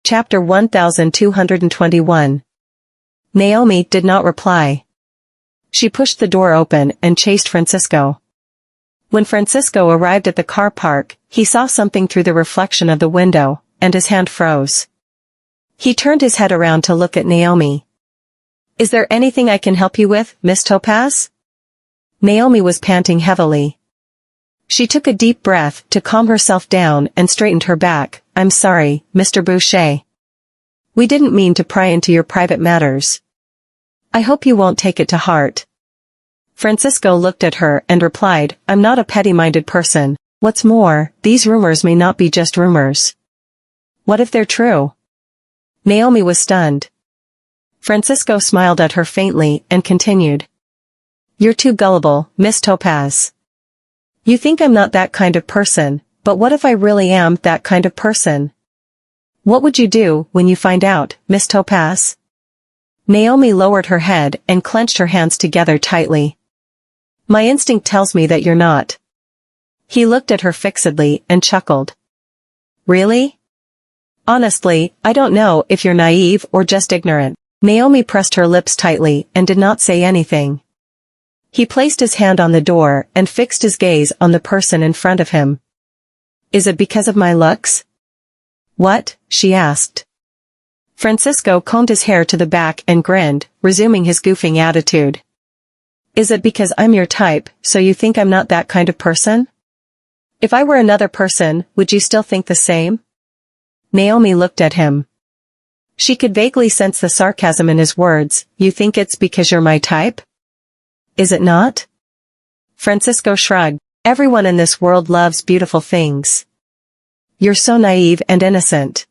Chapter 1221. Naomi did not reply. She pushed the door open and chased Francisco. When Francisco arrived at the car park, he saw something through the reflection of the window, and his hand froze. He turned his head around to look at Naomi. "Is there anything I can help you with, Miss Topaz?" Naomi was panting heavily. She took a deep breath to calm herself down and straightened her back. "I'm sorry, Mr. Boucher. We didn't mean to pry into your private matters. I hope you won't take it to heart." Francisco looked at her and replied, "I'm not a petty-minded person. What's more, these rumors may not be just rumors. What if they're true?" Naomi was stunned. Francisco smiled at her faintly and continued. "You're too gullible, Miss Topaz. You think I'm not that kind of person, but what if I really am that kind of person? What would you do when you find out, Miss Topaz?" Naomi lowered her head and clenched her hands together tightly. "My instinct tells me that you're not." He looked at her fixedly and chuckled. "Really? Honestly, I don't know if you're naive or just ignorant." Naomi pressed her lips tightly and did not say anything. He placed his hand on the door and fixed his gaze on the person in front of him. "Is it because of my looks?" "What?" she asked. Francisco combed his hair to the back and grinned, resuming his goofing attitude. "Is it because I'm your type, so you think I'm not that kind of person? If I were another person, would you still think the same?" Naomi looked at him. She could vaguely sense the sarcasm in his words. "You think it's because you're my type? Is it not?" Francisco shrugged. "Everyone in this world loves beautiful things. You're so naive and innocent.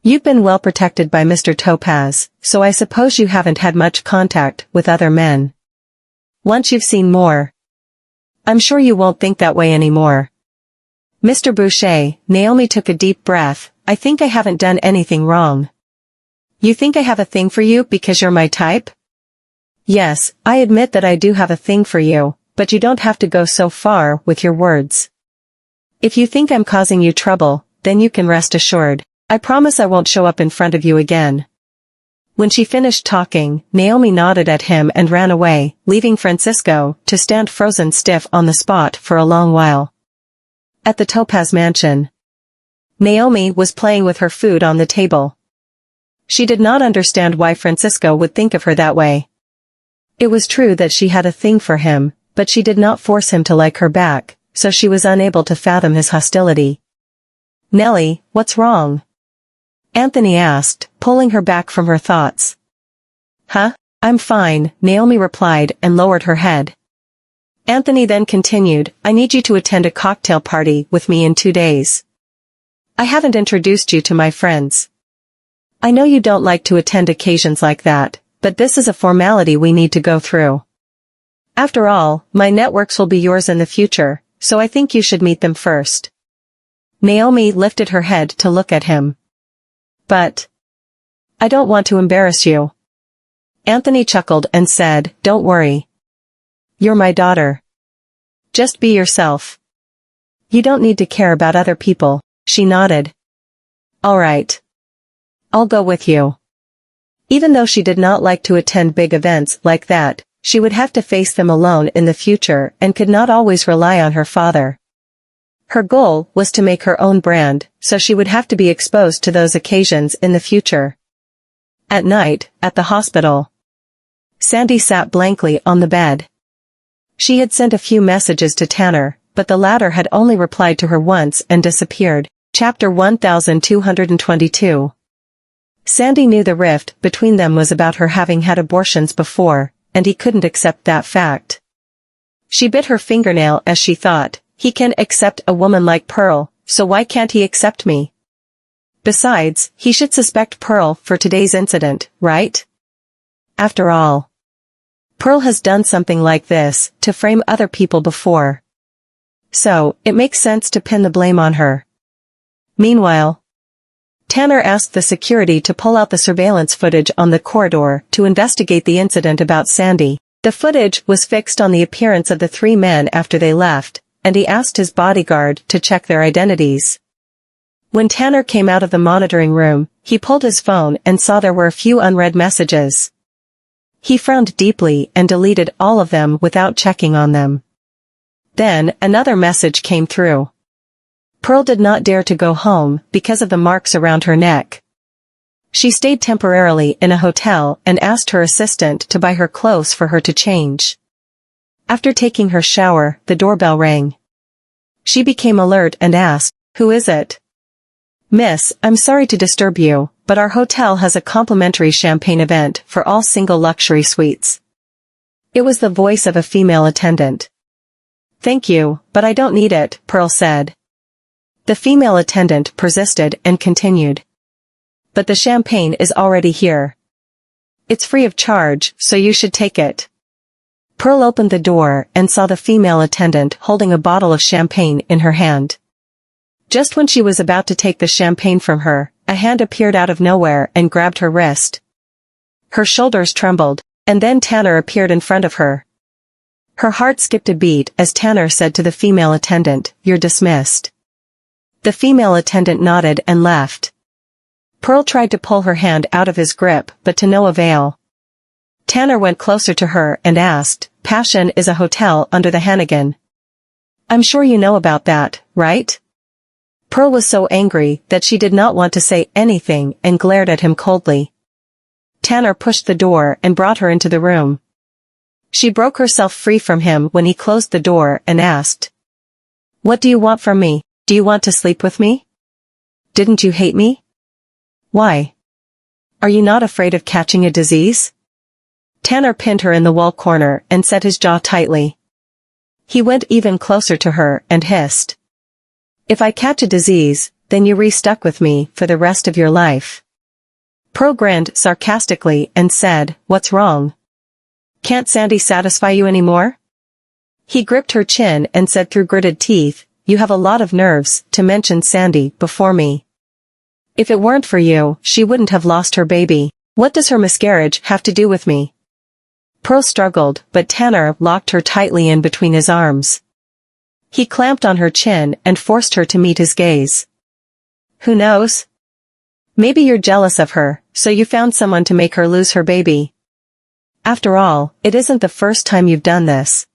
You've been well protected by Mr. Topaz, so I suppose you haven't had much contact with other men. Once you've seen more, I'm sure you won't think that way anymore." "Mr. Boucher," Naomi took a deep breath, "I think I haven't done anything wrong." "You think I have a thing for you because you're my type?" "Yes, I admit that I do have a thing for you, but you don't have to go so far with your words. If you think I'm causing you trouble, then you can rest assured. I promise I won't show up in front of you again." When she finished talking, Naomi nodded at him and ran away, leaving Francisco to stand frozen stiff on the spot for a long while. At the Topaz mansion, Naomi was playing with her food on the table. She did not understand why Francisco would think of her that way. It was true that she had a thing for him, but she did not force him to like her back, so she was unable to fathom his hostility. "Nelly, what's wrong?" Anthony asked, pulling her back from her thoughts. "Huh? I'm fine," Naomi replied and lowered her head. Anthony then continued, "I need you to attend a cocktail party with me in 2 days. I haven't introduced you to my friends. I know you don't like to attend occasions like that, but this is a formality we need to go through. After all, my networks will be yours in the future, so I think you should meet them first." Naomi lifted her head to look at him. "But I don't want to embarrass you." Anthony chuckled and said, "Don't worry. You're my daughter. Just be yourself. You don't need to care about other people." She nodded. "All right. I'll go with you." Even though she did not like to attend big events like that, she would have to face them alone in the future and could not always rely on her father. Her goal was to make her own brand, so she would have to be exposed to those occasions in the future. At night, at the hospital, Sandy sat blankly on the bed. She had sent a few messages to Tanner, but the latter had only replied to her once and disappeared. Chapter 1222. Sandy knew the rift between them was about her having had abortions before, and he couldn't accept that fact. She bit her fingernail as she thought, he can accept a woman like Pearl, so why can't he accept me? Besides, he should suspect Pearl for today's incident, right? After all, Pearl has done something like this to frame other people before. So, it makes sense to pin the blame on her. Meanwhile, Tanner asked the security to pull out the surveillance footage on the corridor to investigate the incident about Sandy. The footage was fixed on the appearance of the 3 men after they left, and he asked his bodyguard to check their identities. When Tanner came out of the monitoring room, he pulled his phone and saw there were a few unread messages. He frowned deeply and deleted all of them without checking on them. Then, another message came through. Pearl did not dare to go home because of the marks around her neck. She stayed temporarily in a hotel and asked her assistant to buy her clothes for her to change. After taking her shower, the doorbell rang. She became alert and asked, "Who is it?" "Miss, I'm sorry to disturb you, but our hotel has a complimentary champagne event for all single luxury suites." It was the voice of a female attendant. "Thank you, but I don't need it," Pearl said. The female attendant persisted and continued. "But the champagne is already here. It's free of charge, so you should take it." Pearl opened the door and saw the female attendant holding a bottle of champagne in her hand. Just when she was about to take the champagne from her, a hand appeared out of nowhere and grabbed her wrist. Her shoulders trembled, and then Tanner appeared in front of her. Her heart skipped a beat as Tanner said to the female attendant, "You're dismissed." The female attendant nodded and left. Pearl tried to pull her hand out of his grip, but to no avail. Tanner went closer to her and asked, "Passion is a hotel under the Hannigan. I'm sure you know about that, right?" Pearl was so angry that she did not want to say anything and glared at him coldly. Tanner pushed the door and brought her into the room. She broke herself free from him when he closed the door and asked, "What do you want from me? Do you want to sleep with me? Didn't you hate me? Why? Are you not afraid of catching a disease?" Tanner pinned her in the wall corner and set his jaw tightly. He went even closer to her and hissed, "If I catch a disease, then you're stuck with me for the rest of your life." Pearl grinned sarcastically and said, "What's wrong? Can't Sandy satisfy you anymore?" He gripped her chin and said through gritted teeth, "You have a lot of nerves to mention Sandy before me. If it weren't for you, she wouldn't have lost her baby. What does her miscarriage have to do with me?" Pearl struggled, but Tanner locked her tightly in between his arms. He clamped on her chin and forced her to meet his gaze. "Who knows? Maybe you're jealous of her, so you found someone to make her lose her baby. After all, it isn't the first time you've done this."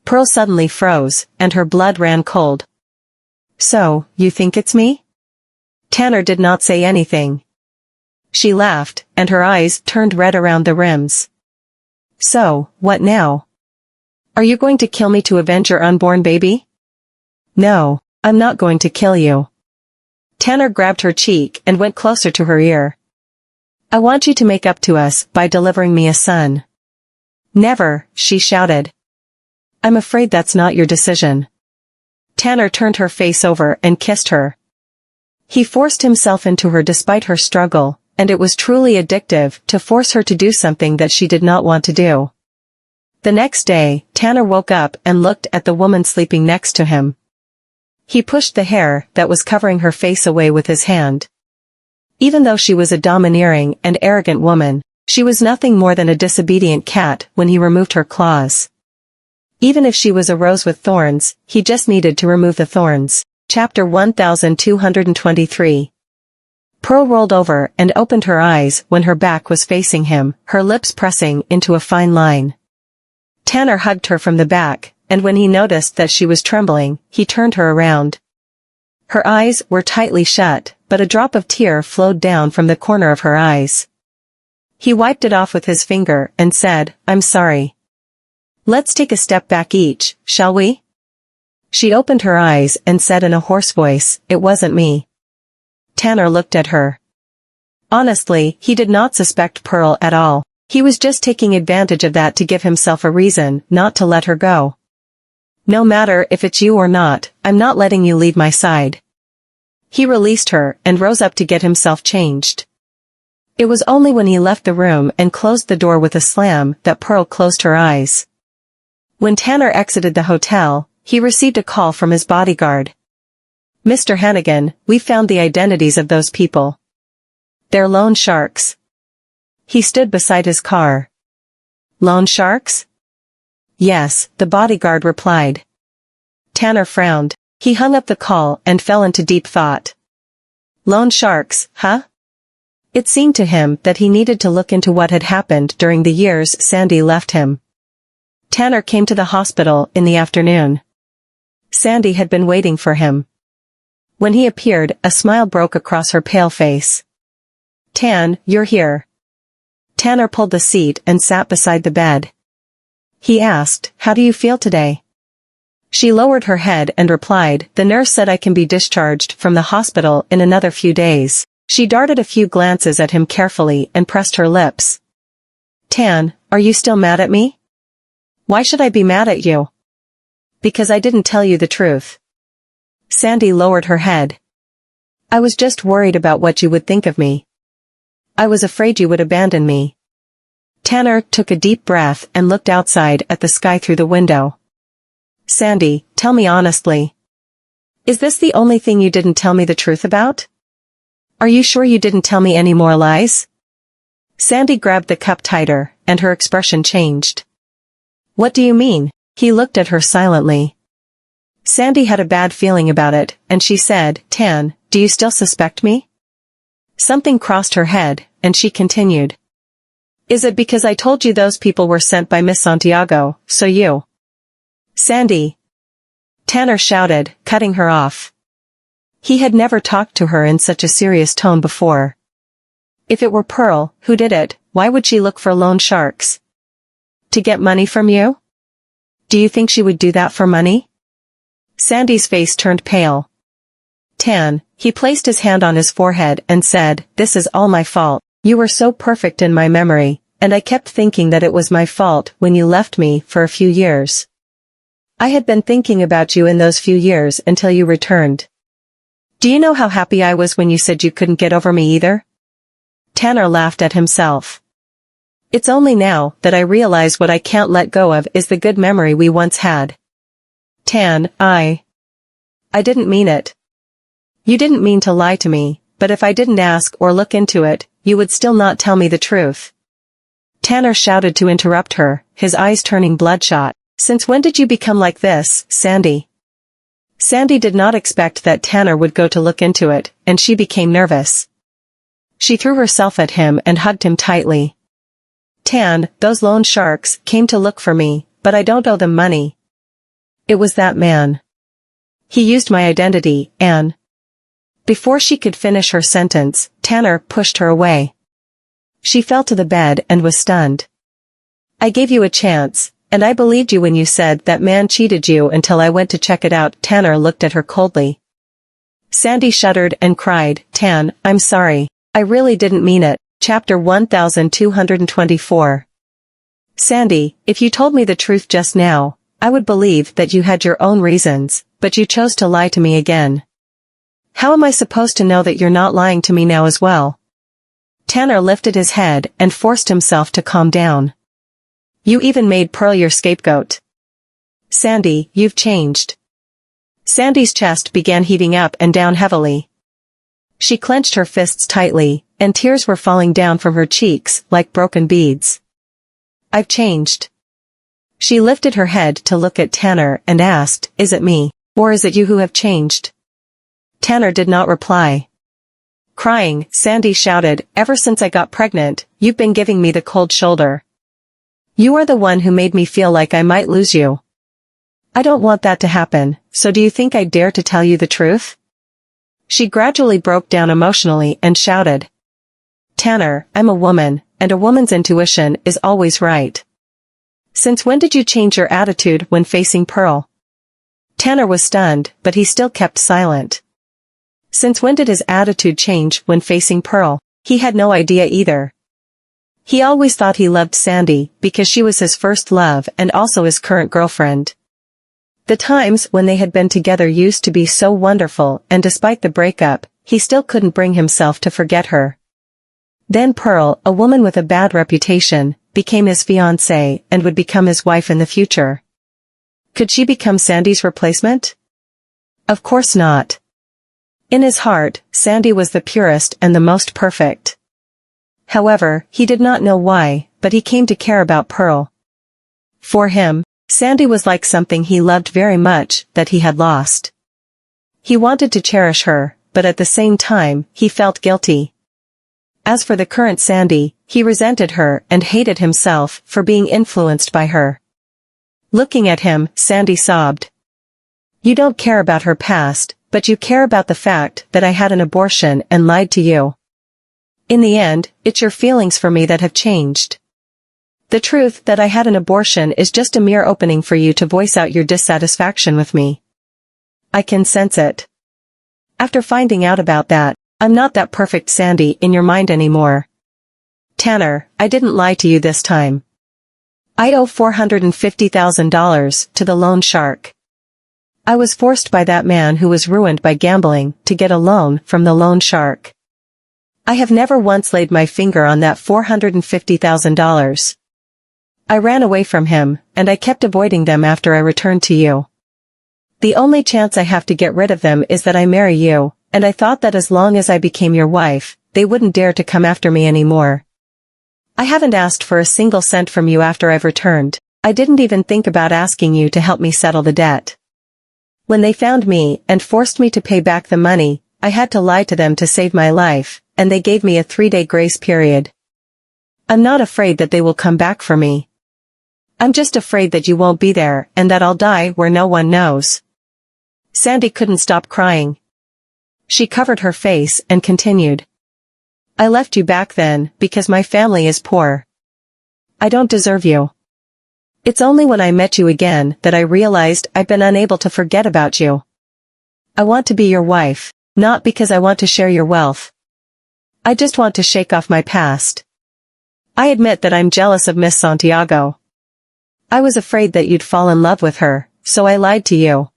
Pearl suddenly froze, and her blood ran cold. "So, you think it's me?" Tanner did not say anything. She laughed, and her eyes turned red around the rims. "So, what now? Are you going to kill me to avenge your unborn baby?" "No, I'm not going to kill you." Tanner grabbed her cheek and went closer to her ear. "I want you to make up to us by delivering me a son." "Never," she shouted. "I'm afraid that's not your decision." Tanner turned her face over and kissed her. He forced himself into her despite her struggle, and it was truly addictive to force her to do something that she did not want to do. The next day, Tanner woke up and looked at the woman sleeping next to him. He pushed the hair that was covering her face away with his hand. Even though she was a domineering and arrogant woman, she was nothing more than a disobedient cat when he removed her claws. Even if she was a rose with thorns, he just needed to remove the thorns. Chapter 1223. Pearl rolled over and opened her eyes when her back was facing him, her lips pressing into a fine line. Tanner hugged her from the back, and when he noticed that she was trembling, he turned her around. Her eyes were tightly shut, but a drop of tear flowed down from the corner of her eyes. He wiped it off with his finger and said, "I'm sorry. Let's take a step back each, shall we?" She opened her eyes and said in a hoarse voice, "It wasn't me." Tanner looked at her. Honestly, he did not suspect Pearl at all. He was just taking advantage of that to give himself a reason not to let her go. "No matter if it's you or not, I'm not letting you leave my side." He released her and rose up to get himself changed. It was only when he left the room and closed the door with a slam that Pearl closed her eyes. When Tanner exited the hotel, he received a call from his bodyguard. "Mr. Hannigan, we found the identities of those people. They're loan sharks." He stood beside his car. "Loan sharks?" "Yes," the bodyguard replied. Tanner frowned. He hung up the call and fell into deep thought. Loan sharks, huh? It seemed to him that he needed to look into what had happened during the years Sandy left him. Tanner came to the hospital in the afternoon. Sandy had been waiting for him. When he appeared, a smile broke across her pale face. "Tan, you're here." Tanner pulled the seat and sat beside the bed. He asked, "How do you feel today?" She lowered her head and replied, "The nurse said I can be discharged from the hospital in another few days." She darted a few glances at him carefully and pressed her lips. "Tan, are you still mad at me?" "Why should I be mad at you?" "Because I didn't tell you the truth." Sandy lowered her head. "I was just worried about what you would think of me. I was afraid you would abandon me." Tanner took a deep breath and looked outside at the sky through the window. "Sandy, tell me honestly. Is this the only thing you didn't tell me the truth about? Are you sure you didn't tell me any more lies?" Sandy grabbed the cup tighter, and her expression changed. "What do you mean?" He looked at her silently. Sandy had a bad feeling about it, and she said, "Tan, do you still suspect me?" Something crossed her head, and she continued. "Is it because I told you those people were sent by Miss Santiago, so you—" "Sandy!" Tanner shouted, cutting her off. He had never talked to her in such a serious tone before. If it were Pearl, who did it, why would she look for loan sharks? To get money from you? Do you think she would do that for money? Sandy's face turned pale. "Tan," he placed his hand on his forehead and said, "This is all my fault. You were so perfect in my memory, and I kept thinking that it was my fault when you left me for a few years. I had been thinking about you in those few years until you returned. Do you know how happy I was when you said you couldn't get over me either?" Tanner laughed at himself. "It's only now that I realize what I can't let go of is the good memory we once had. Tan, I didn't mean it. You didn't mean to lie to me, but if I didn't ask or look into it, you would still not tell me the truth." Tanner shouted to interrupt her, his eyes turning bloodshot. "Since when did you become like this, Sandy?" Sandy did not expect that Tanner would go to look into it, and she became nervous. She threw herself at him and hugged him tightly. "Tan, those loan sharks came to look for me, but I don't owe them money. It was that man. He used my identity, and—" Before she could finish her sentence, Tanner pushed her away. She fell to the bed and was stunned. "I gave you a chance, and I believed you when you said that man cheated you until I went to check it out." Tanner looked at her coldly. Sandy shuddered and cried, "Tan, I'm sorry. I really didn't mean it." Chapter 1224. "Sandy, if you told me the truth just now, I would believe that you had your own reasons, but you chose to lie to me again. How am I supposed to know that you're not lying to me now as well?" Tanner lifted his head and forced himself to calm down. "You even made Pearl your scapegoat. Sandy, you've changed." Sandy's chest began heaving up and down heavily. She clenched her fists tightly, and tears were falling down from her cheeks like broken beads. "I've changed." She lifted her head to look at Tanner and asked, "Is it me, or is it you who have changed?" Tanner did not reply. Crying, Sandy shouted, "Ever since I got pregnant, you've been giving me the cold shoulder. You are the one who made me feel like I might lose you. I don't want that to happen, so do you think I dare to tell you the truth?" She gradually broke down emotionally and shouted, "Tanner, I'm a woman, and a woman's intuition is always right. Since when did you change your attitude when facing Pearl?" Tanner was stunned, but he still kept silent. Since when did his attitude change when facing Pearl? He had no idea either. He always thought he loved Sandy because she was his first love and also his current girlfriend. The times when they had been together used to be so wonderful, and despite the breakup, he still couldn't bring himself to forget her. Then Pearl, a woman with a bad reputation, became his fiancée and would become his wife in the future. Could she become Sandy's replacement? Of course not. In his heart, Sandy was the purest and the most perfect. However, he did not know why, but he came to care about Pearl. For him, Sandy was like something he loved very much that he had lost. He wanted to cherish her, but at the same time, he felt guilty. As for the current Sandy, he resented her and hated himself for being influenced by her. Looking at him, Sandy sobbed. You don't care about her past, but you care about the fact that I had an abortion and lied to you. In the end, it's your feelings for me that have changed. The truth that I had an abortion is just a mere opening for you to voice out your dissatisfaction with me. I can sense it. After finding out about that, I'm not that perfect Sandy in your mind anymore. Tanner, I didn't lie to you this time. I owe $450,000 to the loan shark. I was forced by that man who was ruined by gambling to get a loan from the loan shark. I have never once laid my finger on that $450,000. I ran away from him, and I kept avoiding them after I returned to you. The only chance I have to get rid of them is that I marry you, and I thought that as long as I became your wife, they wouldn't dare to come after me anymore. I haven't asked for a single cent from you after I've returned. I didn't even think about asking you to help me settle the debt. When they found me and forced me to pay back the money, I had to lie to them to save my life, and they gave me a 3-day grace period. I'm not afraid that they will come back for me. I'm just afraid that you won't be there and that I'll die where no one knows. Sandy couldn't stop crying. She covered her face and continued. I left you back then because my family is poor. I don't deserve you. It's only when I met you again that I realized I've been unable to forget about you. I want to be your wife, not because I want to share your wealth. I just want to shake off my past. I admit that I'm jealous of Miss Santiago. I was afraid that you'd fall in love with her, so I lied to you.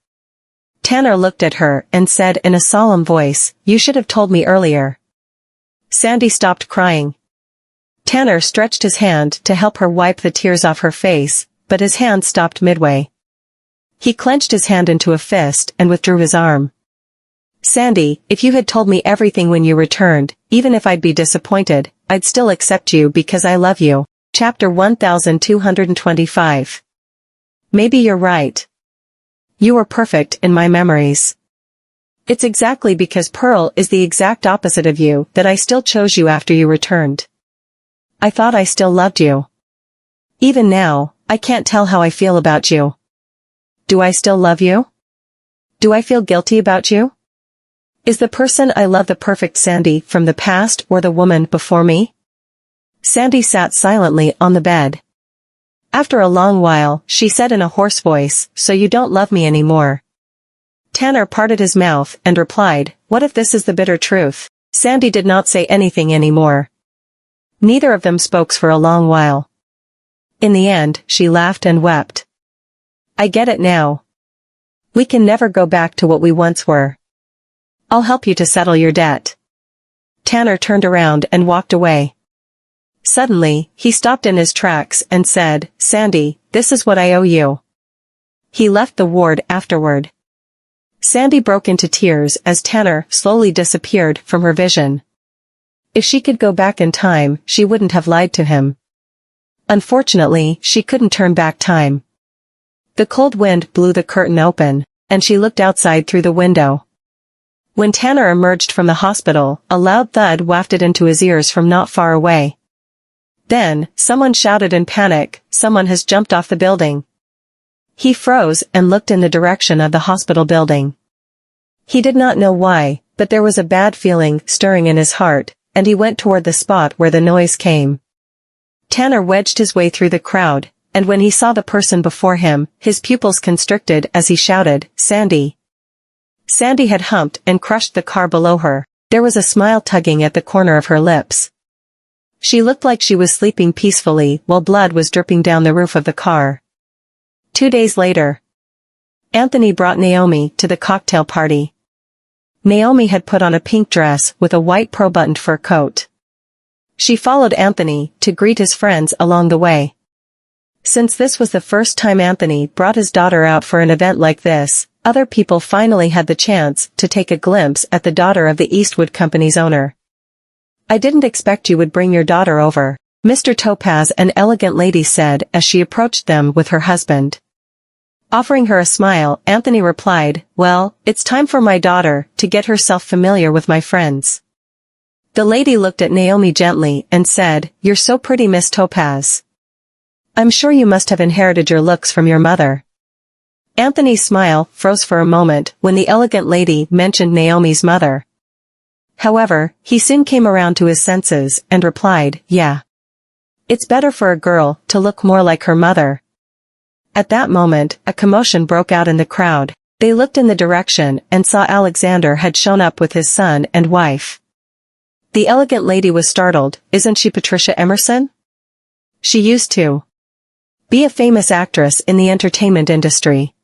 Tanner looked at her and said in a solemn voice, you should have told me earlier. Sandy stopped crying. Tanner stretched his hand to help her wipe the tears off her face, but his hand stopped midway. He clenched his hand into a fist and withdrew his arm. Sandy, if you had told me everything when you returned, even if I'd be disappointed, I'd still accept you because I love you. Chapter 1225. Maybe you're right. You were perfect in my memories. It's exactly because Pearl is the exact opposite of you that I still chose you after you returned. I thought I still loved you. Even now, I can't tell how I feel about you. Do I still love you? Do I feel guilty about you? Is the person I love the perfect Sandy from the past or the woman before me? Sandy sat silently on the bed. After a long while, she said in a hoarse voice, so you don't love me anymore. Tanner parted his mouth and replied, what if this is the bitter truth? Sandy did not say anything anymore. Neither of them spoke for a long while. In the end, she laughed and wept. I get it now. We can never go back to what we once were. I'll help you to settle your debt. Tanner turned around and walked away. Suddenly, he stopped in his tracks and said, Sandy, this is what I owe you. He left the ward afterward. Sandy broke into tears as Tanner slowly disappeared from her vision. If she could go back in time, she wouldn't have lied to him. Unfortunately, she couldn't turn back time. The cold wind blew the curtain open, and she looked outside through the window. When Tanner emerged from the hospital, a loud thud wafted into his ears from not far away. Then, someone shouted in panic, someone has jumped off the building. He froze and looked in the direction of the hospital building. He did not know why, but there was a bad feeling stirring in his heart, and he went toward the spot where the noise came. Tanner wedged his way through the crowd, and when he saw the person before him, his pupils constricted as he shouted, Sandy. Sandy had humped and crushed the car below her. There was a smile tugging at the corner of her lips. She looked like she was sleeping peacefully while blood was dripping down the roof of the car. 2 days later, Anthony brought Naomi to the cocktail party. Naomi had put on a pink dress with a white pearl-buttoned fur coat. She followed Anthony to greet his friends along the way. Since this was the first time Anthony brought his daughter out for an event like this, other people finally had the chance to take a glimpse at the daughter of the Eastwood Company's owner. I didn't expect you would bring your daughter over, Mr. Topaz, an elegant lady said as she approached them with her husband. Offering her a smile, Anthony replied, "Well, it's time for my daughter to get herself familiar with my friends." The lady looked at Naomi gently and said, "You're so pretty, Miss Topaz. I'm sure you must have inherited your looks from your mother." Anthony's smile froze for a moment when the elegant lady mentioned Naomi's mother. However, he soon came around to his senses and replied, "Yeah. It's better for a girl to look more like her mother." At that moment, a commotion broke out in the crowd. They looked in the direction and saw Alexander had shown up with his son and wife. The elegant lady was startled. "Isn't she Patricia Emerson? She used to be a famous actress in the entertainment industry.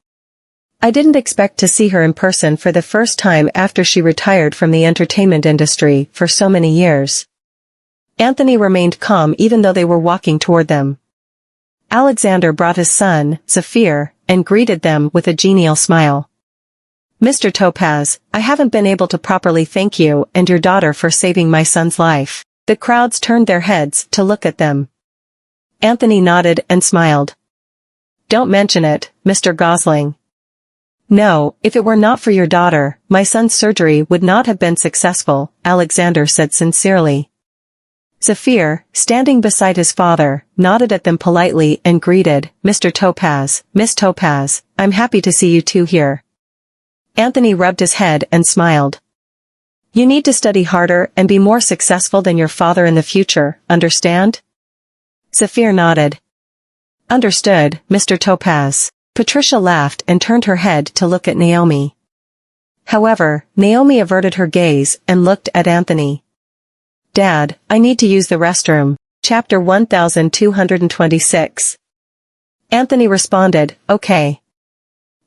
I didn't expect to see her in person for the first time after she retired from the entertainment industry for so many years." Anthony remained calm even though they were walking toward them. Alexander brought his son, Zafir, and greeted them with a genial smile. "Mr. Topaz, I haven't been able to properly thank you and your daughter for saving my son's life." The crowds turned their heads to look at them. Anthony nodded and smiled. "Don't mention it, Mr. Gosling. No, if it were not for your daughter, my son's surgery would not have been successful," Alexander said sincerely. Zafir, standing beside his father, nodded at them politely and greeted, "Mr. Topaz, Miss Topaz, I'm happy to see you two here." Anthony rubbed his head and smiled. "You need to study harder and be more successful than your father in the future, understand?" Zafir nodded. "Understood, Mr. Topaz." Patricia laughed and turned her head to look at Naomi. However, Naomi averted her gaze and looked at Anthony. "Dad, I need to use the restroom." Chapter 1226. Anthony responded, "Okay."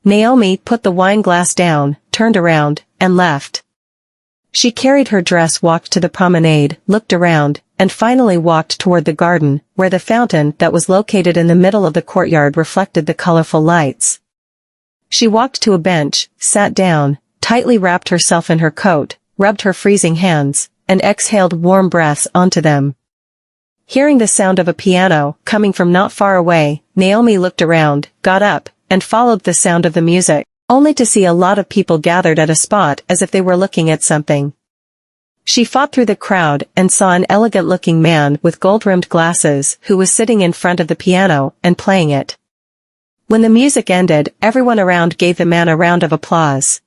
Naomi put the wine glass down, turned around, and left. She carried her dress, walked to the promenade, looked around, and finally walked toward the garden, where the fountain that was located in the middle of the courtyard reflected the colorful lights. She walked to a bench, sat down, tightly wrapped herself in her coat, rubbed her freezing hands, and exhaled warm breaths onto them. Hearing the sound of a piano coming from not far away, Naomi looked around, got up, and followed the sound of the music, only to see a lot of people gathered at a spot as if they were looking at something. She fought through the crowd and saw an elegant-looking man with gold-rimmed glasses who was sitting in front of the piano and playing it. When the music ended, everyone around gave the man a round of applause.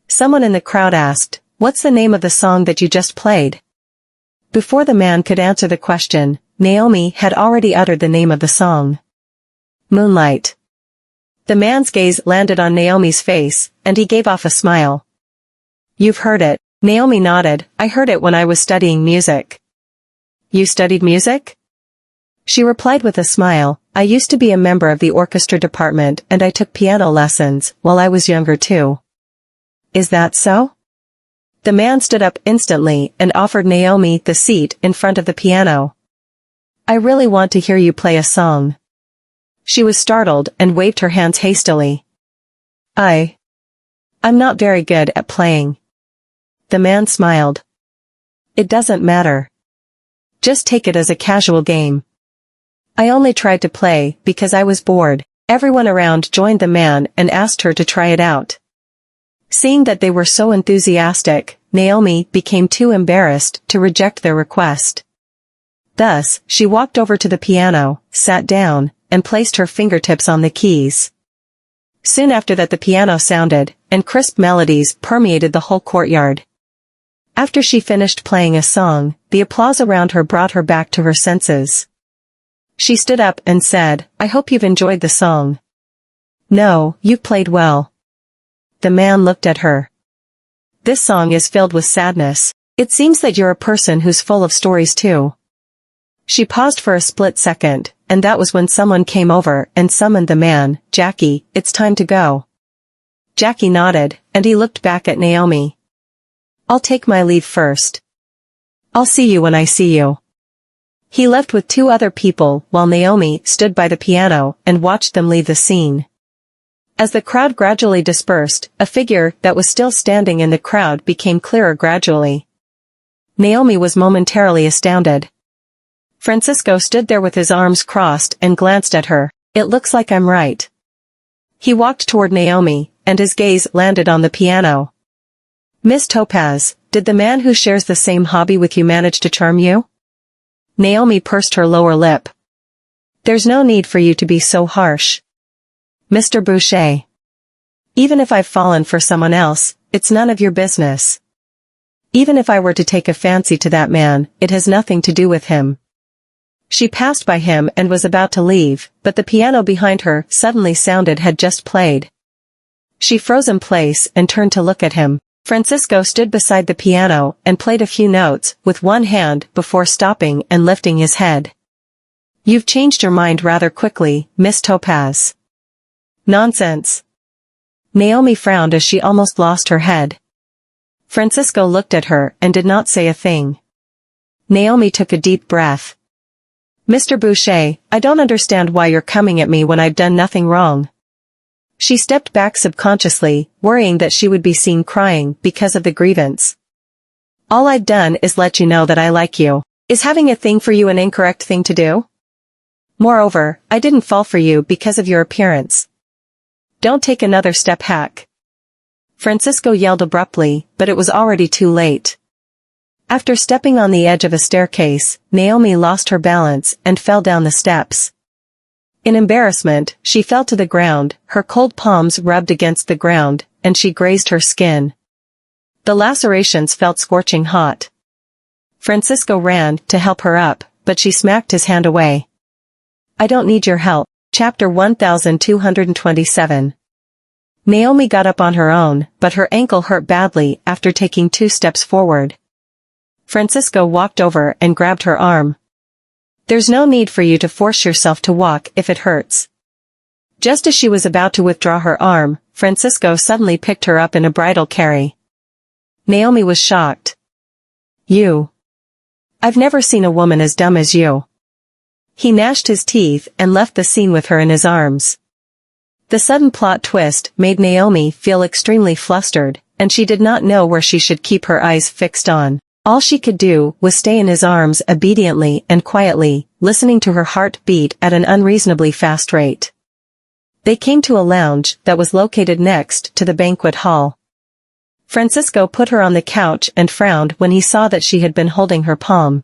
Someone in the crowd asked, "What's the name of the song that you just played?" Before the man could answer the question, Naomi had already uttered the name of the song. "Moonlight." The man's gaze landed on Naomi's face, and he gave off a smile. "You've heard it." Naomi nodded. "I heard it when I was studying music." "You studied music?" She replied with a smile, "I used to be a member of the orchestra department and I took piano lessons while I was younger too." "Is that so?" The man stood up instantly and offered Naomi the seat in front of the piano. "I really want to hear you play a song." She was startled and waved her hands hastily. I'm not very good at playing." The man smiled. "It doesn't matter. Just take it as a casual game. I only tried to play because I was bored." Everyone around joined the man and asked her to try it out. Seeing that they were so enthusiastic, Naomi became too embarrassed to reject their request. Thus, she walked over to the piano, sat down, and placed her fingertips on the keys. Soon after that the piano sounded, and crisp melodies permeated the whole courtyard. After she finished playing a song, the applause around her brought her back to her senses. She stood up and said, "I hope you've enjoyed the song." "No, you played well." The man looked at her. "This song is filled with sadness. It seems that you're a person who's full of stories too." She paused for a split second, and that was when someone came over and summoned the man. "Jackie, it's time to go." Jackie nodded, and he looked back at Naomi. "I'll take my leave first. I'll see you when I see you." He left with two other people while Naomi stood by the piano and watched them leave the scene. As the crowd gradually dispersed, a figure that was still standing in the crowd became clearer gradually. Naomi was momentarily astounded. Francisco stood there with his arms crossed and glanced at her. "It looks like I'm right." He walked toward Naomi, and his gaze landed on the piano. Miss Topaz, did the man who shares the same hobby with you manage to charm you? Naomi pursed her lower lip. There's no need for you to be so harsh. Mr. Boucher. Even if I've fallen for someone else, it's none of your business. Even if I were to take a fancy to that man, it has nothing to do with him. She passed by him and was about to leave, but the piano behind her suddenly sounded had just played. She froze in place and turned to look at him. Francisco stood beside the piano and played a few notes with one hand before stopping and lifting his head. You've changed your mind rather quickly, Miss Topaz. Nonsense. Naomi frowned as she almost lost her head. Francisco looked at her and did not say a thing. Naomi took a deep breath. Mr. Boucher, I don't understand why you're coming at me when I've done nothing wrong. She stepped back subconsciously, worrying that she would be seen crying because of the grievance. All I've done is let you know that I like you. Is having a thing for you an incorrect thing to do? Moreover, I didn't fall for you because of your appearance. Don't take another step back. Francisco yelled abruptly, but it was already too late. After stepping on the edge of a staircase, Naomi lost her balance and fell down the steps. In embarrassment, she fell to the ground, her cold palms rubbed against the ground, and she grazed her skin. The lacerations felt scorching hot. Francisco ran to help her up, but she smacked his hand away. I don't need your help. Chapter 1227. Naomi got up on her own, but her ankle hurt badly after taking 2 steps forward. Francisco walked over and grabbed her arm. There's no need for you to force yourself to walk if it hurts. Just as she was about to withdraw her arm, Francisco suddenly picked her up in a bridal carry. Naomi was shocked. You. I've never seen a woman as dumb as you. He gnashed his teeth and left the scene with her in his arms. The sudden plot twist made Naomi feel extremely flustered, and she did not know where she should keep her eyes fixed on. All she could do was stay in his arms obediently and quietly, listening to her heart beat at an unreasonably fast rate. They came to a lounge that was located next to the banquet hall. Francisco put her on the couch and frowned when he saw that she had been holding her palm.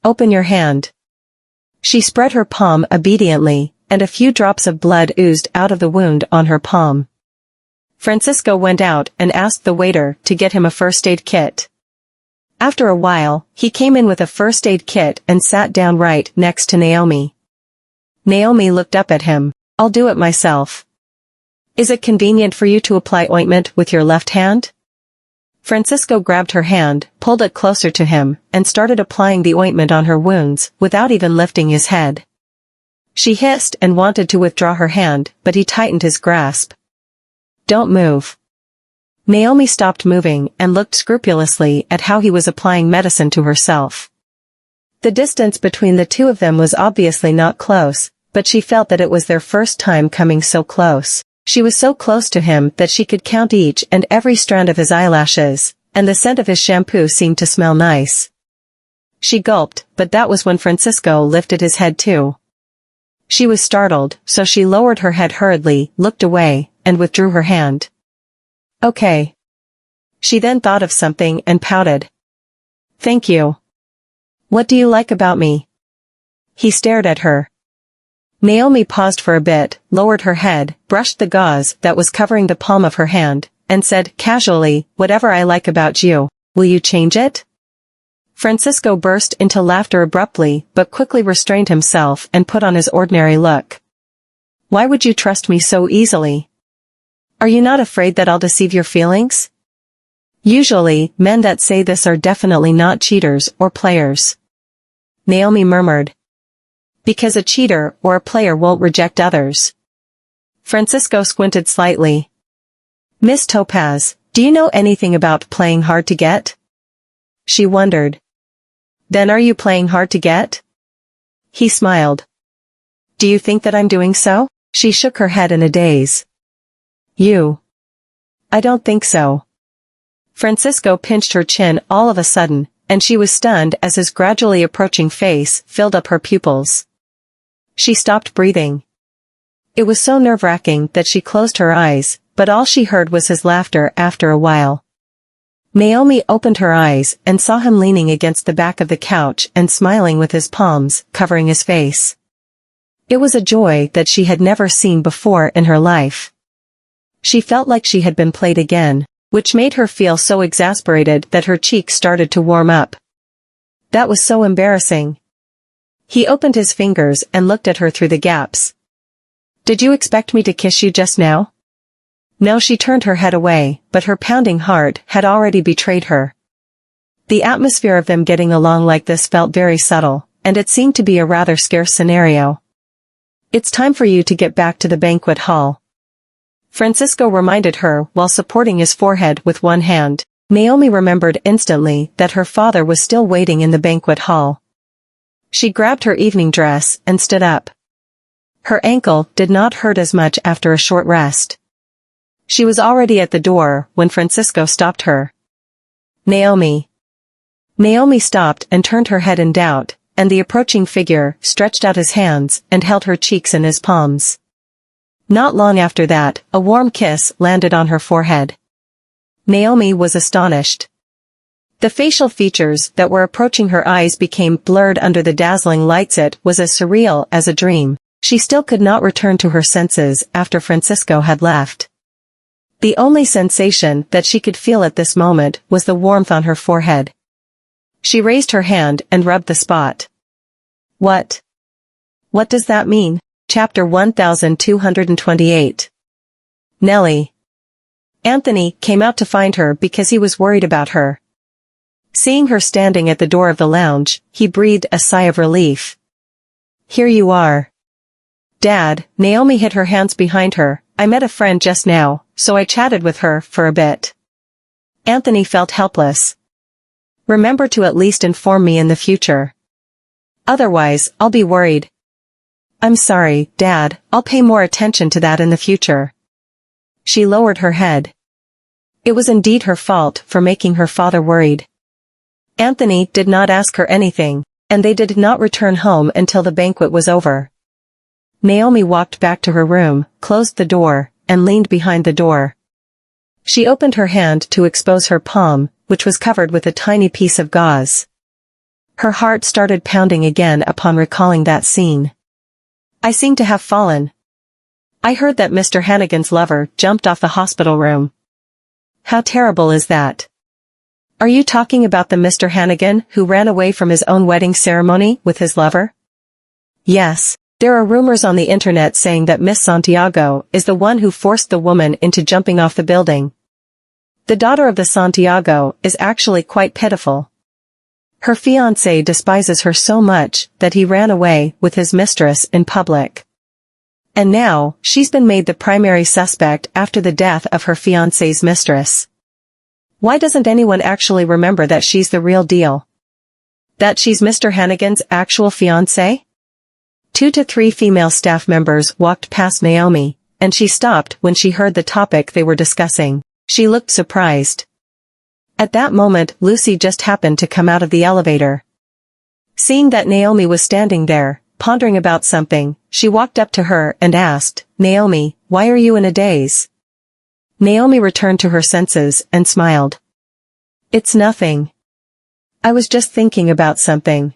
Open your hand. She spread her palm obediently, and a few drops of blood oozed out of the wound on her palm. Francisco went out and asked the waiter to get him a first aid kit. After a while, he came in with a first aid kit and sat down right next to Naomi. Naomi looked up at him. I'll do it myself. Is it convenient for you to apply ointment with your left hand? Francisco grabbed her hand, pulled it closer to him, and started applying the ointment on her wounds, without even lifting his head. She hissed and wanted to withdraw her hand, but he tightened his grasp. Don't move. Naomi stopped moving and looked scrupulously at how he was applying medicine to herself. The distance between the two of them was obviously not close, but she felt that it was their first time coming so close. She was so close to him that she could count each and every strand of his eyelashes, and the scent of his shampoo seemed to smell nice. She gulped, but that was when Francisco lifted his head too. She was startled, so she lowered her head hurriedly, looked away, and withdrew her hand. Okay. She then thought of something and pouted. Thank you. What do you like about me? He stared at her. Naomi paused for a bit, lowered her head, brushed the gauze that was covering the palm of her hand, and said casually, whatever I like about you. Will you change it? Francisco burst into laughter abruptly, but quickly restrained himself and put on his ordinary look. Why would you trust me so easily? Are you not afraid that I'll deceive your feelings? Usually, men that say this are definitely not cheaters or players. Naomi murmured. Because a cheater or a player won't reject others. Francisco squinted slightly. Miss Topaz, do you know anything about playing hard to get? She wondered. Then are you playing hard to get? He smiled. Do you think that I'm doing so? She shook her head in a daze. You. I don't think so. Francisco pinched her chin all of a sudden, and she was stunned as his gradually approaching face filled up her pupils. She stopped breathing. It was so nerve-wracking that she closed her eyes, but all she heard was his laughter after a while. Naomi opened her eyes and saw him leaning against the back of the couch and smiling with his palms covering his face. It was a joy that she had never seen before in her life. She felt like she had been played again, which made her feel so exasperated that her cheeks started to warm up. That was so embarrassing. He opened his fingers and looked at her through the gaps. "Did you expect me to kiss you just now?" No, she turned her head away, but her pounding heart had already betrayed her. The atmosphere of them getting along like this felt very subtle, and it seemed to be a rather scarce scenario. "It's time for you to get back to the banquet hall," Francisco reminded her while supporting his forehead with one hand. Naomi remembered instantly that her father was still waiting in the banquet hall. She grabbed her evening dress and stood up. Her ankle did not hurt as much after a short rest. She was already at the door when Francisco stopped her. "Naomi." Naomi stopped and turned her head in doubt, and the approaching figure stretched out his hands and held her cheeks in his palms. Not long after that, a warm kiss landed on her forehead. Naomi was astonished. The facial features that were approaching her eyes became blurred under the dazzling lights. It was as surreal as a dream. She still could not return to her senses after Francisco had left. The only sensation that she could feel at this moment was the warmth on her forehead. She raised her hand and rubbed the spot. What does that mean? Chapter 1228. Nelly. Anthony came out to find her because he was worried about her. Seeing her standing at the door of the lounge, he breathed a sigh of relief. "Here you are." "Dad," Naomi hid her hands behind her, "I met a friend just now, so I chatted with her for a bit." Anthony felt helpless. "Remember to at least inform me in the future. Otherwise, I'll be worried." "I'm sorry, Dad, I'll pay more attention to that in the future." She lowered her head. It was indeed her fault for making her father worried. Anthony did not ask her anything, and they did not return home until the banquet was over. Naomi walked back to her room, closed the door, and leaned behind the door. She opened her hand to expose her palm, which was covered with a tiny piece of gauze. Her heart started pounding again upon recalling that scene. "I seem to have fallen. I heard that Mr. Hannigan's lover jumped off the hospital room." "How terrible is that? Are you talking about the Mr. Hannigan who ran away from his own wedding ceremony with his lover?" "Yes. There are rumors on the internet saying that Miss Santiago is the one who forced the woman into jumping off the building. The daughter of the Santiago is actually quite pitiful. Her fiancé despises her so much that he ran away with his mistress in public. And now, she's been made the primary suspect after the death of her fiancé's mistress. Why doesn't anyone actually remember that she's the real deal? That she's Mr. Hannigan's actual fiancé?" 2 to 3 female staff members walked past Naomi, and she stopped when she heard the topic they were discussing. She looked surprised. At that moment, Lucy just happened to come out of the elevator. Seeing that Naomi was standing there, pondering about something, she walked up to her and asked, "Naomi, why are you in a daze?" Naomi returned to her senses and smiled. "It's nothing. I was just thinking about something."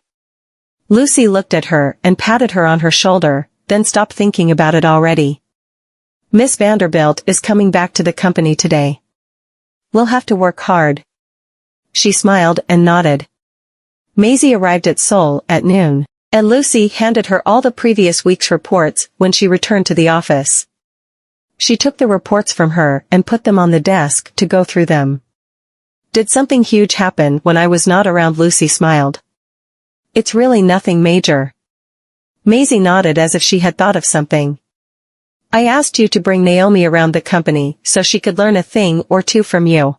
Lucy looked at her and patted her on her shoulder, then stopped thinking about it already. "Miss Vanderbilt is coming back to the company today. We'll have to work hard." She smiled and nodded. Maisie arrived at Seoul at noon, and Lucy handed her all the previous week's reports when she returned to the office. She took the reports from her and put them on the desk to go through them. "Did something huge happen when I was not around?" Lucy smiled. "It's really nothing major." Maisie nodded as if she had thought of something. "I asked you to bring Naomi around the company so she could learn a thing or two from you.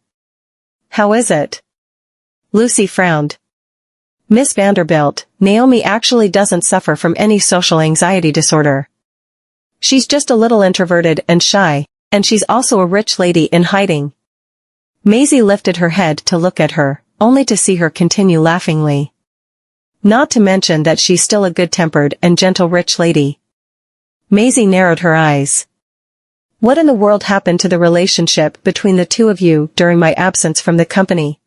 How is it?" Lucy frowned. "Miss Vanderbilt, Naomi actually doesn't suffer from any social anxiety disorder. She's just a little introverted and shy, and she's also a rich lady in hiding." Maisie lifted her head to look at her, only to see her continue laughingly. "Not to mention that she's still a good-tempered and gentle rich lady." Maisie narrowed her eyes. What in the world happened to the relationship between the two of you during my absence from the company?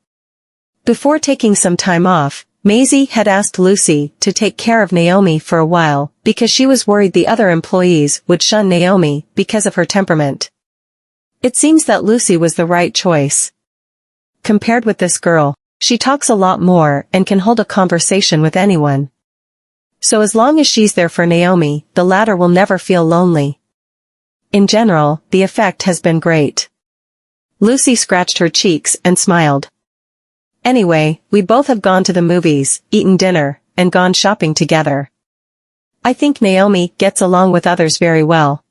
Before taking some time off, Maisie had asked Lucy to take care of Naomi for a while because she was worried the other employees would shun Naomi because of her temperament. It seems that Lucy was the right choice. Compared with this girl, she talks a lot more and can hold a conversation with anyone. So as long as she's there for Naomi, the latter will never feel lonely. In general, the effect has been great. Lucy scratched her cheeks and smiled. Anyway, we both have gone to the movies, eaten dinner, and gone shopping together. I think Naomi gets along with others very well.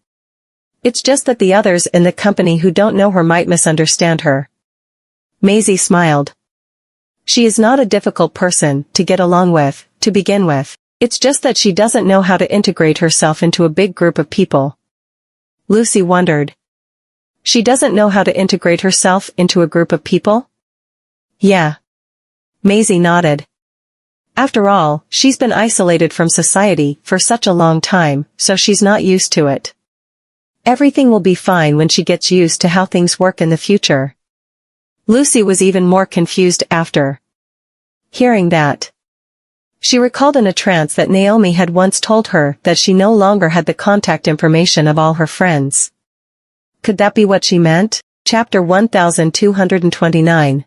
It's just that the others in the company who don't know her might misunderstand her. Maisie smiled. She is not a difficult person to get along with, to begin with. It's just that she doesn't know how to integrate herself into a big group of people. Lucy wondered. She doesn't know how to integrate herself into a group of people? Yeah. Maisie nodded. After all, she's been isolated from society for such a long time, so she's not used to it. Everything will be fine when she gets used to how things work in the future. Lucy was even more confused after hearing that. She recalled in a trance that Naomi had once told her that she no longer had the contact information of all her friends. Could that be what she meant? Chapter 1229.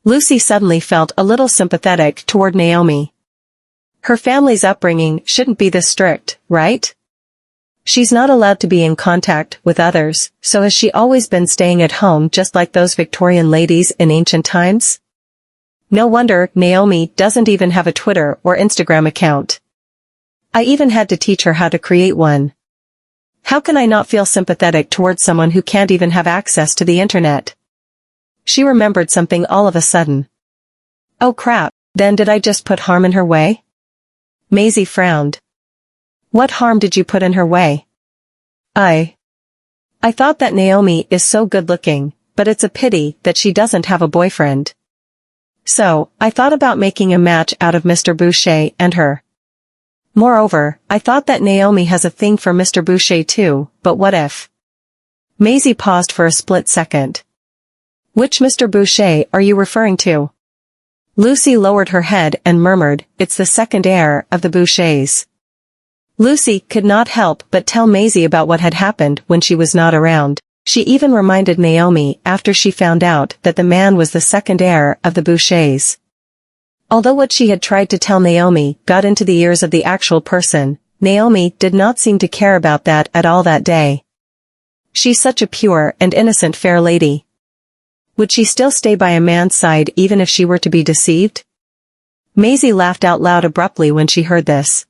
Lucy suddenly felt a little sympathetic toward Naomi. Her family's upbringing shouldn't be this strict, right? She's not allowed to be in contact with others, so has she always been staying at home just like those Victorian ladies in ancient times? No wonder Naomi doesn't even have a Twitter or Instagram account. I even had to teach her how to create one. How can I not feel sympathetic towards someone who can't even have access to the internet? She remembered something all of a sudden. Oh crap, then did I just put harm in her way? Maisie frowned. What harm did you put in her way? I thought that Naomi is so good-looking, but it's a pity that she doesn't have a boyfriend. So, I thought about making a match out of Mr. Boucher and her. Moreover, I thought that Naomi has a thing for Mr. Boucher too, but what if? Maisie paused for a split second. Which Mr. Boucher are you referring to? Lucy lowered her head and murmured, it's the second heir of the Bouchers. Lucy could not help but tell Maisie about what had happened when she was not around. She even reminded Naomi after she found out that the man was the second heir of the Bouchers. Although what she had tried to tell Naomi got into the ears of the actual person, Naomi did not seem to care about that at all that day. She's such a pure and innocent fair lady. Would she still stay by a man's side even if she were to be deceived? Maisie laughed out loud abruptly when she heard this.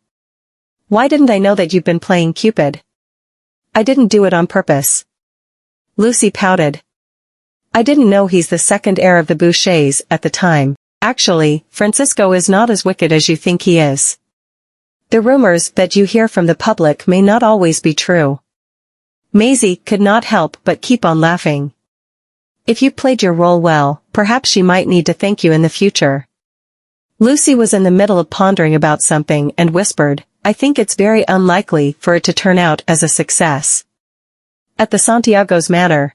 Why didn't I know that you've been playing Cupid? I didn't do it on purpose. Lucy pouted. I didn't know he's the second heir of the Bouchers at the time. Actually, Francisco is not as wicked as you think he is. The rumors that you hear from the public may not always be true. Maisie could not help but keep on laughing. If you played your role well, perhaps she might need to thank you in the future. Lucy was in the middle of pondering about something and whispered, I think it's very unlikely for it to turn out as a success. At the Santiago's manor.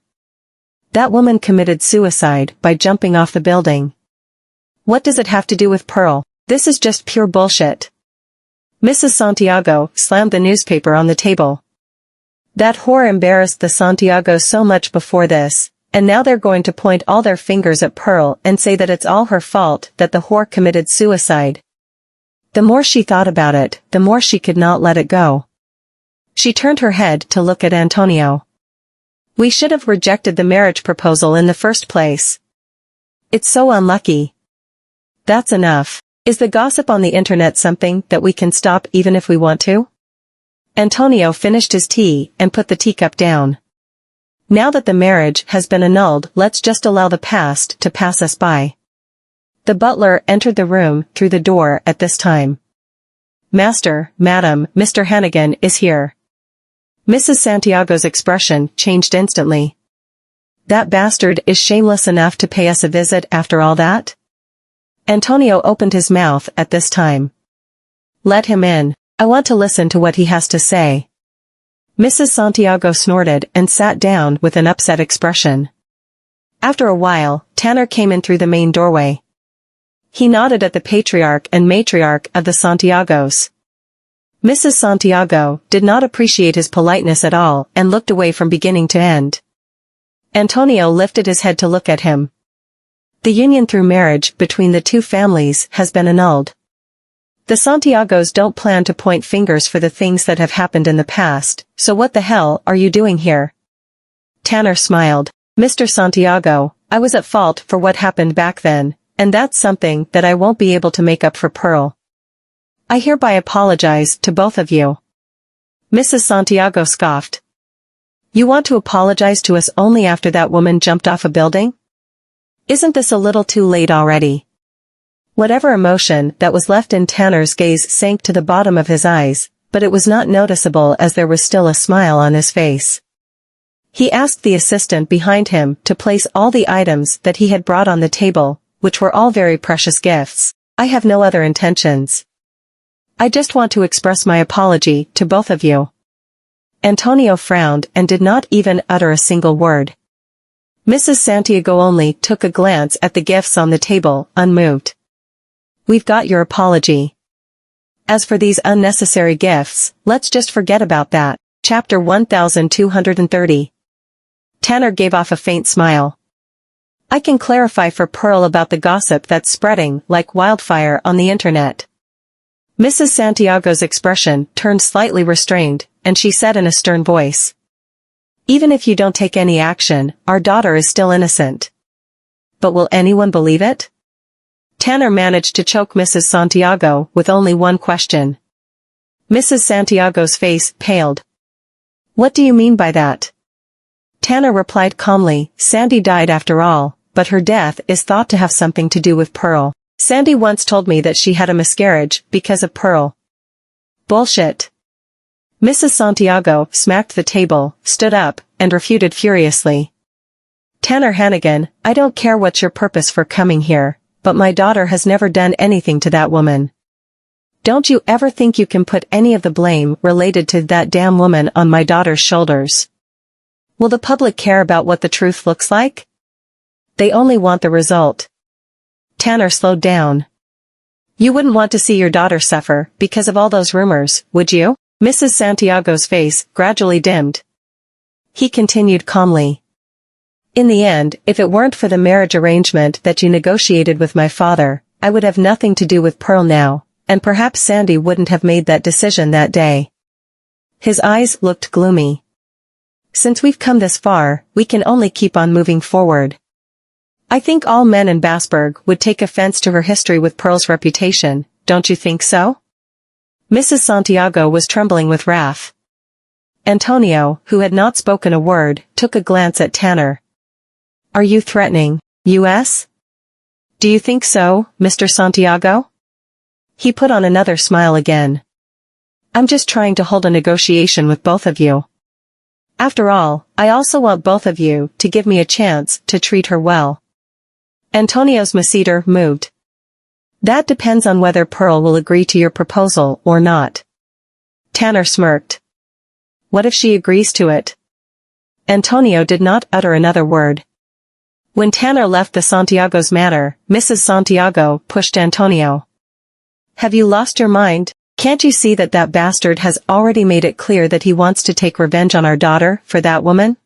That woman committed suicide by jumping off the building. What does it have to do with Pearl? This is just pure bullshit. Mrs. Santiago slammed the newspaper on the table. That whore embarrassed the Santiagos so much before this, and now they're going to point all their fingers at Pearl and say that it's all her fault that the whore committed suicide. The more she thought about it, the more she could not let it go. She turned her head to look at Antonio. We should have rejected the marriage proposal in the first place. It's so unlucky. That's enough. Is the gossip on the internet something that we can stop even if we want to? Antonio finished his tea and put the teacup down. Now that the marriage has been annulled, let's just allow the past to pass us by. The butler entered the room through the door at this time. Master, Madam, Mr. Hannigan is here. Mrs. Santiago's expression changed instantly. That bastard is shameless enough to pay us a visit after all that? Antonio opened his mouth at this time. Let him in. I want to listen to what he has to say. Mrs. Santiago snorted and sat down with an upset expression. After a while, Tanner came in through the main doorway. He nodded at the patriarch and matriarch of the Santiagos. Mrs. Santiago did not appreciate his politeness at all and looked away from beginning to end. Antonio lifted his head to look at him. The union through marriage between the two families has been annulled. The Santiagos don't plan to point fingers for the things that have happened in the past, so what the hell are you doing here? Tanner smiled. Mr. Santiago, I was at fault for what happened back then, and that's something that I won't be able to make up for Pearl. I hereby apologize to both of you. Mrs. Santiago scoffed. You want to apologize to us only after that woman jumped off a building? Isn't this a little too late already? Whatever emotion that was left in Tanner's gaze sank to the bottom of his eyes, but it was not noticeable as there was still a smile on his face. He asked the assistant behind him to place all the items that he had brought on the table, which were all very precious gifts. I have no other intentions. I just want to express my apology to both of you. Antonio frowned and did not even utter a single word. Mrs. Santiago only took a glance at the gifts on the table, unmoved. We've got your apology. As for these unnecessary gifts, let's just forget about that. Chapter 1230. Tanner gave off a faint smile. I can clarify for Pearl about the gossip that's spreading like wildfire on the internet. Mrs. Santiago's expression turned slightly restrained, and she said in a stern voice. Even if you don't take any action, our daughter is still innocent. But will anyone believe it? Tanner managed to choke Mrs. Santiago with only one question. Mrs. Santiago's face paled. What do you mean by that? Tanner replied calmly, Sandy died after all, but her death is thought to have something to do with Pearl. Sandy once told me that she had a miscarriage because of Pearl. Bullshit. Mrs. Santiago smacked the table, stood up, and refuted furiously. Tanner Hannigan, I don't care what's your purpose for coming here, but my daughter has never done anything to that woman. Don't you ever think you can put any of the blame related to that damn woman on my daughter's shoulders? Will the public care about what the truth looks like? They only want the result. Tanner slowed down. You wouldn't want to see your daughter suffer because of all those rumors, would you? Mrs. Santiago's face gradually dimmed. He continued calmly. In the end, if it weren't for the marriage arrangement that you negotiated with my father, I would have nothing to do with Pearl now, and perhaps Sandy wouldn't have made that decision that day. His eyes looked gloomy. Since we've come this far, we can only keep on moving forward. I think all men in Basburg would take offense to her history with Pearl's reputation, don't you think so? Mrs. Santiago was trembling with wrath. Antonio, who had not spoken a word, took a glance at Tanner. Are you threatening us? Do you think so, Mr. Santiago? He put on another smile again. I'm just trying to hold a negotiation with both of you. After all, I also want both of you to give me a chance to treat her well. Antonio's masseter moved. That depends on whether Pearl will agree to your proposal or not. Tanner smirked. What if she agrees to it? Antonio did not utter another word. When Tanner left the Santiago's manor, Mrs. Santiago pushed Antonio. Have you lost your mind? Can't you see that that bastard has already made it clear that he wants to take revenge on our daughter for that woman?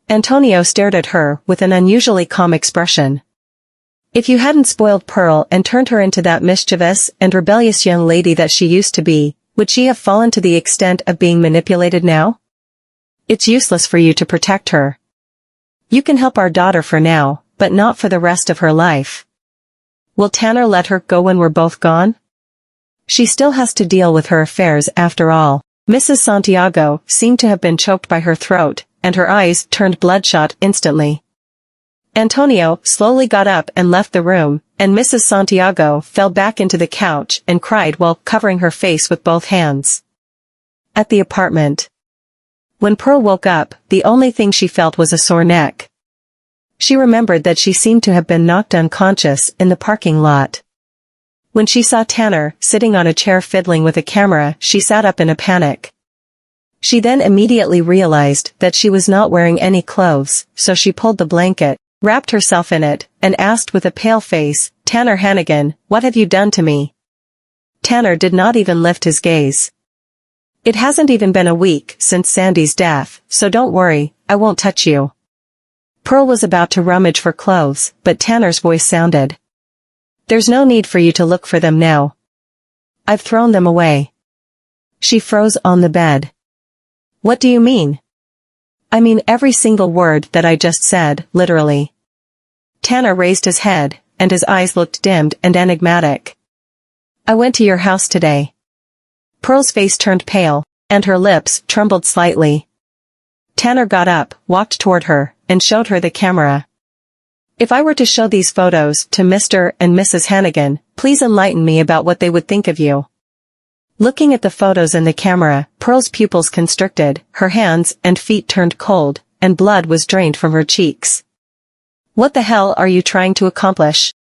Antonio stared at her with an unusually calm expression. If you hadn't spoiled Pearl and turned her into that mischievous and rebellious young lady that she used to be, would she have fallen to the extent of being manipulated now? It's useless for you to protect her. You can help our daughter for now, but not for the rest of her life. Will Tanner let her go when we're both gone? She still has to deal with her affairs after all. Mrs. Santiago seemed to have been choked by her throat, and her eyes turned bloodshot instantly. Antonio slowly got up and left the room, and Mrs. Santiago fell back into the couch and cried while covering her face with both hands. At the apartment. When Pearl woke up, the only thing she felt was a sore neck. She remembered that she seemed to have been knocked unconscious in the parking lot. When she saw Tanner sitting on a chair fiddling with a camera, she sat up in a panic. She then immediately realized that she was not wearing any clothes, so she pulled the blanket, wrapped herself in it, and asked with a pale face, "Tanner Hannigan, what have you done to me?" Tanner did not even lift his gaze. "It hasn't even been a week since Sandy's death, so don't worry, I won't touch you." Pearl was about to rummage for clothes, but Tanner's voice sounded. "There's no need for you to look for them now. I've thrown them away." She froze on the bed. "What do you mean?" "I mean every single word that I just said, literally." Tanner raised his head, and his eyes looked dimmed and enigmatic. "I went to your house today." Pearl's face turned pale, and her lips trembled slightly. Tanner got up, walked toward her, and showed her the camera. "If I were to show these photos to Mr. and Mrs. Hannigan, please enlighten me about what they would think of you." Looking at the photos in the camera, Pearl's pupils constricted, her hands and feet turned cold, and blood was drained from her cheeks. "What the hell are you trying to accomplish?"